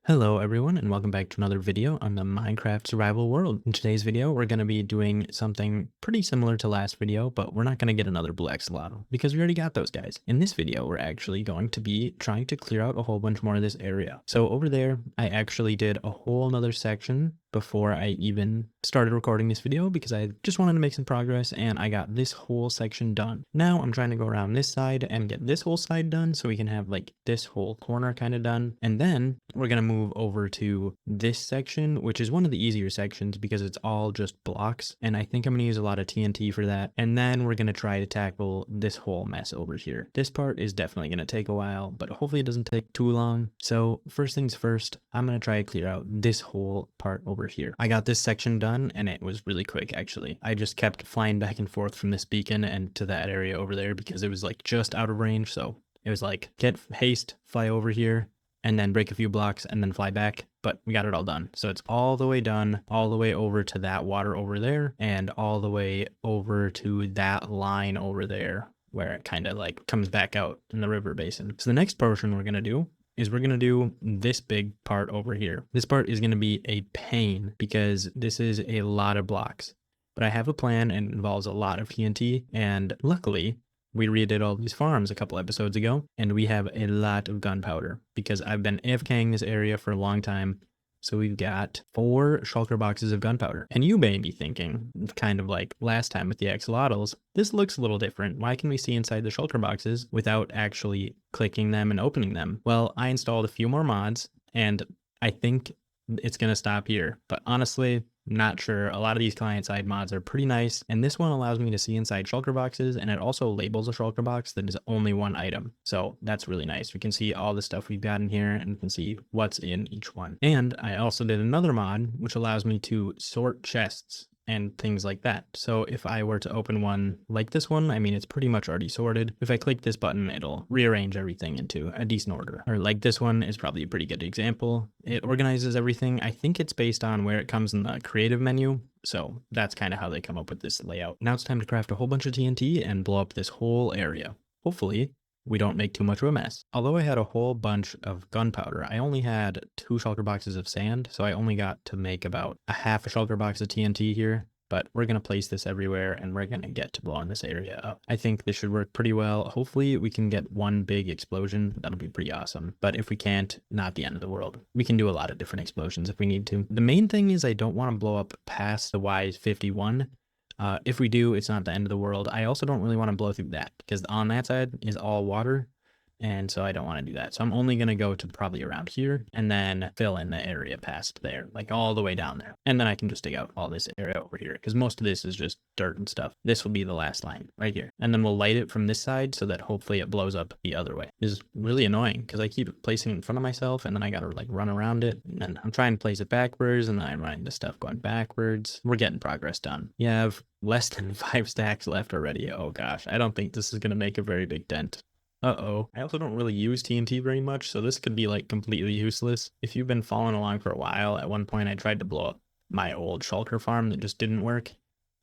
Hello everyone and welcome back to another video on the Minecraft survival world. In today's video, we're going to be doing something pretty similar to last video, but we're not going to get another blue axolotl because we already got those guys. In this video, we're actually going to be trying to clear out a whole bunch more of this area. So over there, I actually did a whole nother section before I even started recording this video because I just wanted to make some progress and I got this whole section done. Now I'm trying to go around this side and get this whole side done so we can have like this whole corner kind of done. And then we're going to move over to this section, which is one of the easier sections because it's all just blocks. And I think I'm going to use a lot of TNT for that. And then we're going to try to tackle this whole mess over here. This part is definitely going to take a while, but hopefully it doesn't take too long. So first things first, I'm going to try to clear out this whole part over here. I got this section done and it was really quick actually. I just kept flying back and forth from this beacon and to that area over there because it was like just out of range. So it was like get haste, fly over here and then break a few blocks and then fly back. But we got it all done. So it's all the way done, all the way over to that water over there and all the way over to that line over there where it kind of like comes back out in the river basin. So the next portion we're going to do is we're going to do this big part over here. This part is going to be a pain because this is a lot of blocks, but I have a plan and it involves a lot of TNT. And luckily we redid all these farms a couple episodes ago and we have a lot of gunpowder because I've been AFKing this area for a long time. So we've got 4 shulker boxes of gunpowder. And you may be thinking, kind of like last time with the axolotls, this looks a little different. Why can we see inside the shulker boxes without actually clicking them and opening them? Well, I installed a few more mods and I think it's going to stop here. But honestly, not sure. A lot of these client-side mods are pretty nice, and this one allows me to see inside shulker boxes, and it also labels a shulker box that is only one item. So that's really nice. We can see all the stuff we've got in here, and we can see what's in each one. And I also did another mod, which allows me to sort chests and things like that. So if I were to open one like this one, I mean, it's pretty much already sorted. If I click this button, it'll rearrange everything into a decent order. Or like this one is probably a pretty good example. It organizes everything. I think it's based on where it comes in the creative menu. So that's kind of how they come up with this layout. Now it's time to craft a whole bunch of TNT and blow up this whole area. Hopefully we don't make too much of a mess. Although I had a whole bunch of gunpowder, I only had 2 shulker boxes of sand, so I only got to make about a half a shulker box of TNT here. But we're going to place this everywhere and we're going to get to blowing this area up. I think this should work pretty well. Hopefully we can get one big explosion. That'll be pretty awesome. But if we can't, not the end of the world. We can do a lot of different explosions if we need to. The main thing is I don't want to blow up past the Y51. If we do, it's not the end of the world. I also don't really want to blow through that because on that side is all water. And so I don't want to do that. So I'm only going to go to probably around here and then fill in the area past there, like all the way down there. And then I can just dig out all this area over here because most of this is just dirt and stuff. This will be the last line right here. And then we'll light it from this side so that hopefully it blows up the other way. It's really annoying because I keep placing it in front of myself and then I got to like run around it. And then I'm trying to place it backwards and then I'm running the stuff going backwards. We're getting progress done. You have less than 5 stacks left already. Oh gosh, I don't think this is going to make a very big dent. Uh-oh. I also don't really use TNT very much, so this could be like completely useless. If you've been following along for a while, at one point I tried to blow up my old shulker farm that just didn't work,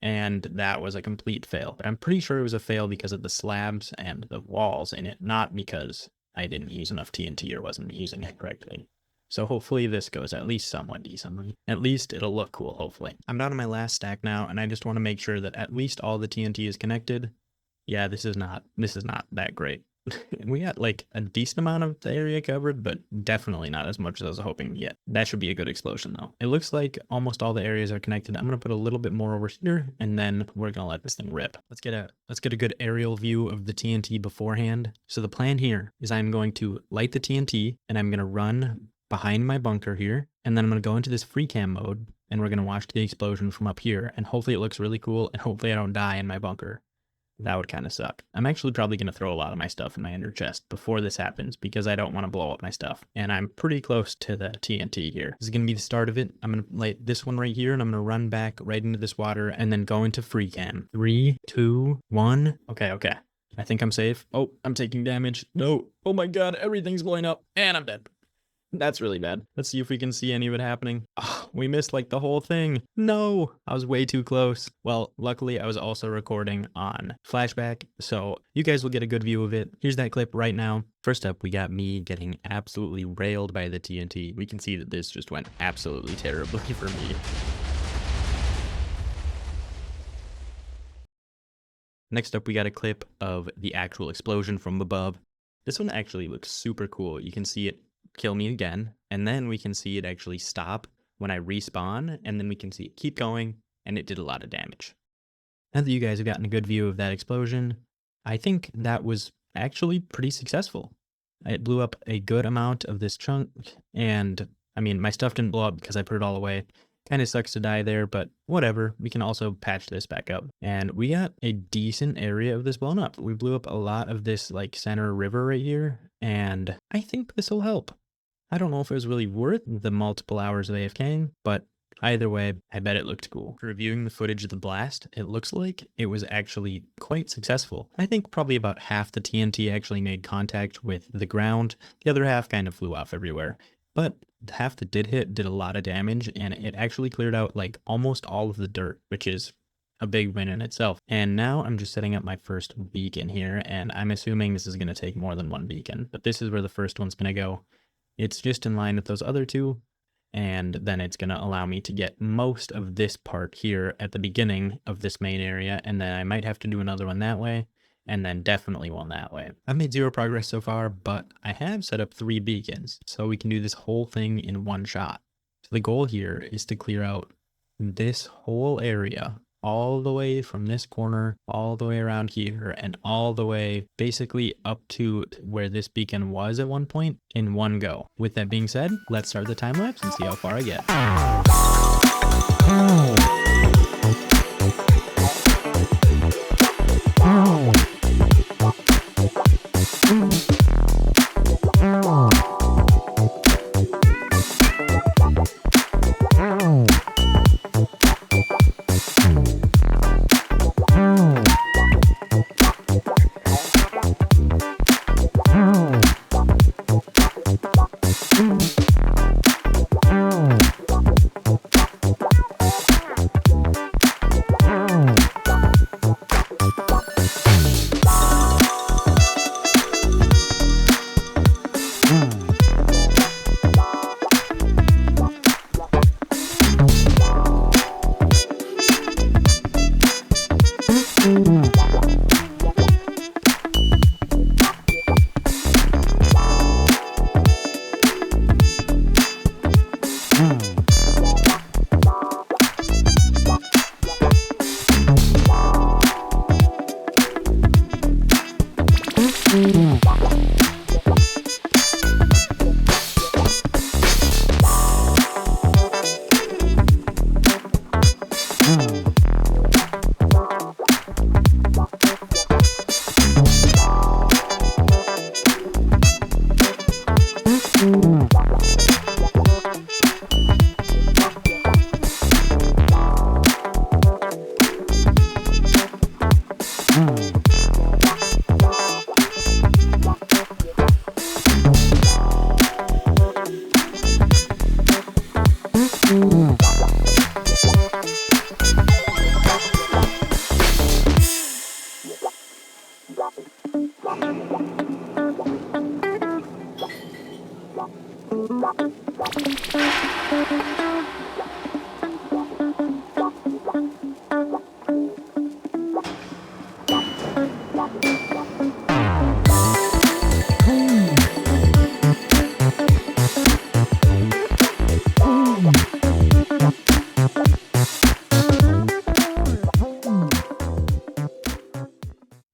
and that was a complete fail. But I'm pretty sure it was a fail because of the slabs and the walls in it, not because I didn't use enough TNT or wasn't using it correctly. So hopefully this goes at least somewhat decently. At least it'll look cool, hopefully. I'm down to my last stack now, and I just want to make sure that at least all the TNT is connected. Yeah, this is not that great. We got like a decent amount of the area covered, but definitely not as much as I was hoping yet. That should be a good explosion though. It looks like almost all the areas are connected. I'm going to put a little bit more over here and then we're going to let this thing rip. Let's get a good aerial view of the TNT beforehand. So the plan here is I'm going to light the TNT and I'm going to run behind my bunker here. And then I'm going to go into this free cam mode and we're going to watch the explosion from up here. And hopefully it looks really cool and hopefully I don't die in my bunker. That would kind of suck. I'm actually probably going to throw a lot of my stuff in my ender chest before this happens because I don't want to blow up my stuff. And I'm pretty close to the TNT here. This is going to be the start of it. I'm going to light this one right here and I'm going to run back right into this water and then go into free cam. 3, 2, 1. Okay. I think I'm safe. Oh, I'm taking damage. No. Oh my God, everything's blowing up and I'm dead. That's really bad. Let's see if we can see any of it happening. Oh, we missed like the whole thing. No, I was way too close. Well, luckily I was also recording on flashback, so you guys will get a good view of it. Here's that clip right now. First up, we got me getting absolutely railed by the TNT. We can see that this just went absolutely terribly for me. Next up, we got a clip of the actual explosion from above. This one actually looks super cool. You can see it kill me again, and then we can see it actually stop when I respawn, and then we can see it keep going, and it did a lot of damage. Now that you guys have gotten a good view of that explosion, I think that was actually pretty successful. It blew up a good amount of this chunk, and I mean, my stuff didn't blow up because I put it all away. Kind of sucks to die there, but whatever. We can also patch this back up. And we got a decent area of this blown up. We blew up a lot of this like center river right here, and I think this will help. I don't know if it was really worth the multiple hours of AFKing, but either way, I bet it looked cool. Reviewing the footage of the blast, it looks like it was actually quite successful. I think probably about half the TNT actually made contact with the ground. The other half kind of flew off everywhere. But half that did hit did a lot of damage, and it actually cleared out like almost all of the dirt, which is a big win in itself. And now I'm just setting up my first beacon here, and I'm assuming this is going to take more than one beacon, but this is where the first one's going to go. It's just in line with those other two, and then it's going to allow me to get most of this part here at the beginning of this main area, and then I might have to do another one that way, and then definitely one that way. I've made 0 progress so far, but I have set up 3 beacons, so we can do this whole thing in one shot. So the goal here is to clear out this whole area, all the way from this corner, all the way around here, and all the way basically up to where this beacon was at one point in one go. With that being said, let's start the time lapse and see how far I get.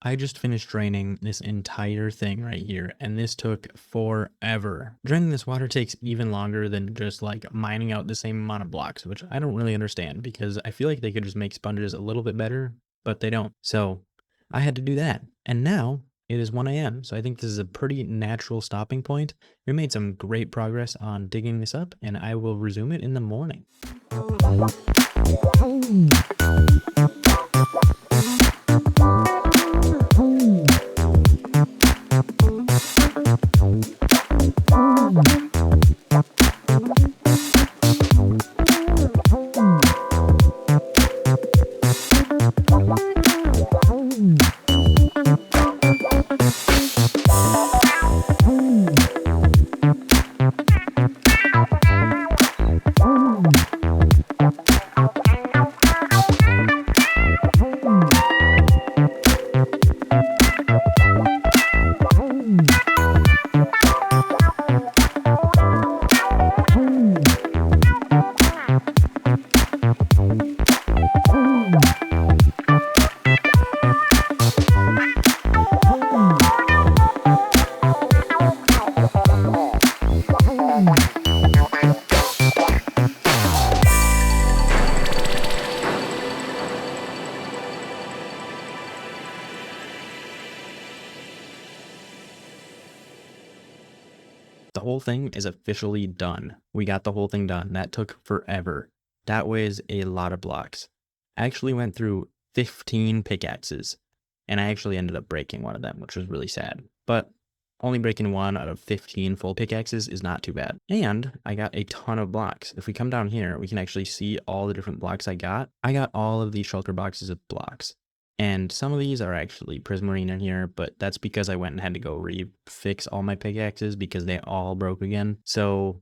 I just finished draining this entire thing right here, and this took forever. Draining this water takes even longer than just like mining out the same amount of blocks, which I don't really understand because I feel like they could just make sponges a little bit better, but they don't. So I had to do that. And now it is 1 a.m. So I think this is a pretty natural stopping point. We made some great progress on digging this up, and I will resume it in the morning. thing is officially done. We got the whole thing done. That took forever. That was a lot of blocks. I actually went through 15 pickaxes, and I actually ended up breaking one of them, which was really sad. But only breaking one out of 15 full pickaxes is not too bad. And I got a ton of blocks. If we come down here, we can actually see all the different blocks I got. I got all of these shulker boxes of blocks. And some of these are actually prismarine in here, but that's because I went and had to go refix all my pickaxes because they all broke again. So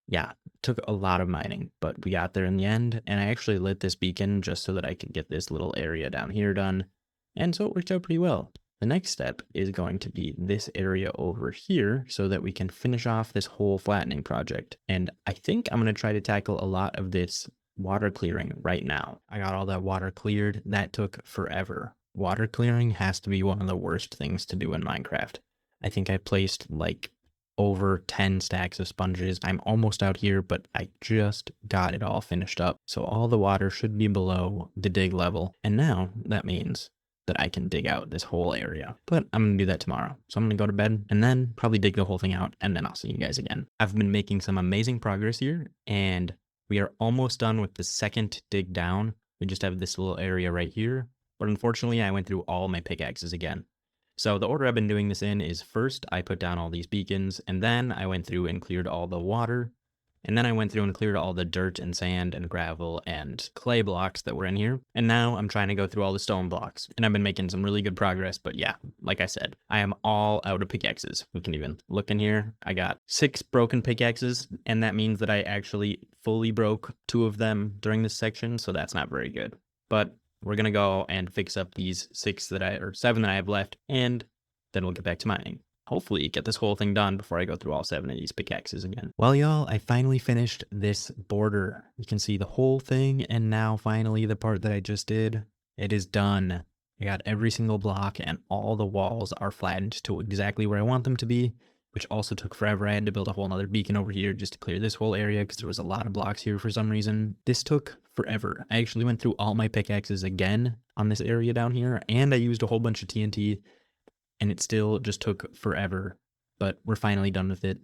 yeah, it took a lot of mining, but we got there in the end. And I actually lit this beacon just so that I could get this little area down here done. And so it worked out pretty well. The next step is going to be this area over here so that we can finish off this whole flattening project. And I think I'm going to try to tackle a lot of this water clearing right now. I got all that water cleared. That took forever. Water clearing has to be one of the worst things to do in Minecraft. I think I placed like over 10 stacks of sponges. I'm almost out here, but I just got it all finished up. So all the water should be below the dig level. And now that means that I can dig out this whole area. But I'm gonna do that tomorrow. So I'm gonna go to bed and then probably dig the whole thing out, and then I'll see you guys again. I've been making some amazing progress here, and we are almost done with the second dig down. We just have this little area right here. But unfortunately, I went through all my pickaxes again. So the order I've been doing this in is first I put down all these beacons, and then I went through and cleared all the water. And then I went through and cleared all the dirt and sand and gravel and clay blocks that were in here. And now I'm trying to go through all the stone blocks. And I've been making some really good progress. But yeah, like I said, I am all out of pickaxes. We can even look in here. I got 6 broken pickaxes. And that means that I actually fully broke 2 of them during this section. So that's not very good. But we're going to go and fix up these 7 that I have left. And then we'll get back to mining. Hopefully get this whole thing done before I go through all 7 of these pickaxes again. Well, y'all, I finally finished this border. You can see the whole thing, and now finally the part that I just did, it is done. I got every single block, and all the walls are flattened to exactly where I want them to be, which also took forever. I had to build a whole nother beacon over here just to clear this whole area because there was a lot of blocks here for some reason. This took forever. I actually went through all my pickaxes again on this area down here, and I used a whole bunch of TNT. And it still just took forever, but we're finally done with it.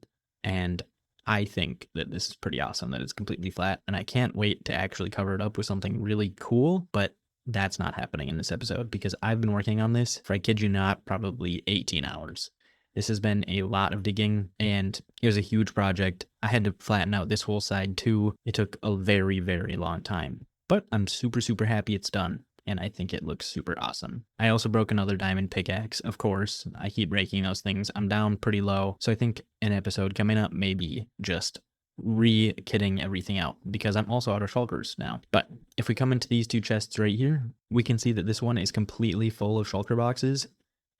And I think that this is pretty awesome that it's completely flat. And I can't wait to actually cover it up with something really cool, but that's not happening in this episode because I've been working on this for, I kid you not, probably 18 hours. This has been a lot of digging, and it was a huge project. I had to flatten out this whole side too. It took a very, very long time, but I'm super, super happy it's done. And I think it looks super awesome. I also broke another diamond pickaxe, of course. I keep breaking those things. I'm down pretty low. So I think an episode coming up may be just re-kitting everything out because I'm also out of shulkers now. But if we come into these 2 chests right here, we can see that this one is completely full of shulker boxes.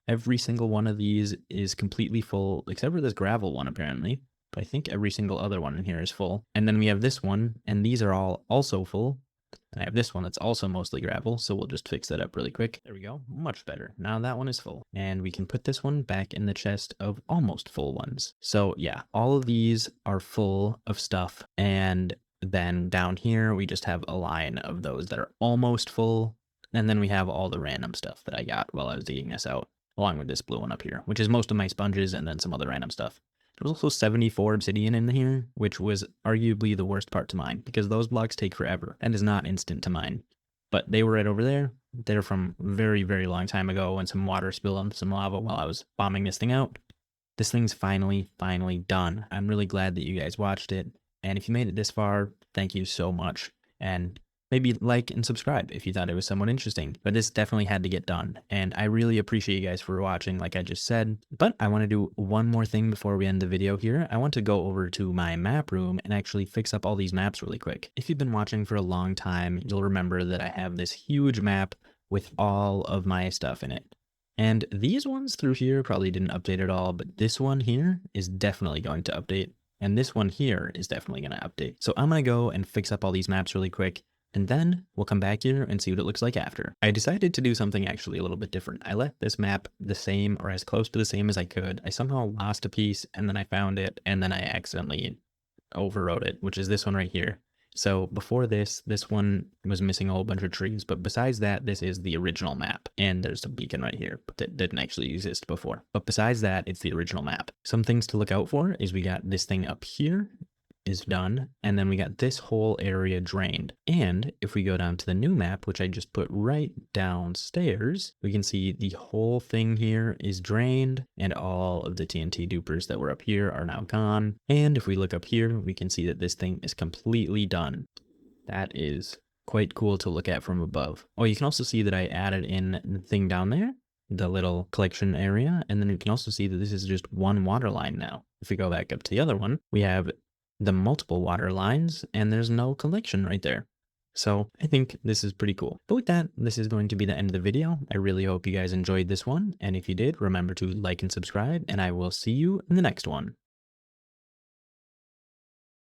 Every single one of these is completely full, except for this gravel one apparently. But I think every single other one in here is full. And then we have this one, and these are all also full. And I have this one that's also mostly gravel, so we'll just fix that up really quick. There we go. Much better. Now that one is full. And we can put this one back in the chest of almost full ones. So yeah, all of these are full of stuff. And then down here, we just have a line of those that are almost full. And then we have all the random stuff that I got while I was digging this out, along with this blue one up here, which is most of my sponges and then some other random stuff. There was also 74 obsidian in here, which was arguably the worst part to mine, because those blocks take forever. That is not instant to mine. But they were right over there. They're from very, very long time ago when some water spilled on some lava while I was bombing this thing out. This thing's finally done. I'm really glad that you guys watched it. And if you made it this far, thank you so much. And maybe like and subscribe if you thought it was somewhat interesting. But this definitely had to get done. And I really appreciate you guys for watching, like I just said. But I want to do one more thing before we end the video here. I want to go over to my map room and actually fix up all these maps really quick. If you've been watching for a long time, you'll remember that I have this huge map with all of my stuff in it. And these ones through here probably didn't update at all, but this one here is definitely going to update. And this one here is definitely going to update. So I'm going to go and fix up all these maps really quick. And then we'll come back here and see what it looks like after. I decided to do something actually a little bit different. I left this map the same or as close to the same as I could. I somehow lost a piece and then I found it and then I accidentally overwrote it, which is this one right here. So before this one was missing a whole bunch of trees, but besides that, this is the original map. And there's a beacon right here, but that didn't actually exist before. But besides that, it's the original map. Some things to look out for is we got this thing up here is done, and then we got this whole area drained. And if we go down to the new map, which I just put right downstairs, we can see the whole thing here is drained, and all of the TNT dupers that were up here are now gone. And if we look up here, we can see that this thing is completely done. That is quite cool to look at from above. Oh, you can also see that I added in the thing down there, the little collection area, and then you can also see that this is just one water line now. If we go back up to the other one, we have the multiple water lines, and there's no collection right there. So I think this is pretty cool. But with that, this is going to be the end of the video. I really hope you guys enjoyed this one, and if you did, remember to like and subscribe, and I will see you in the next one.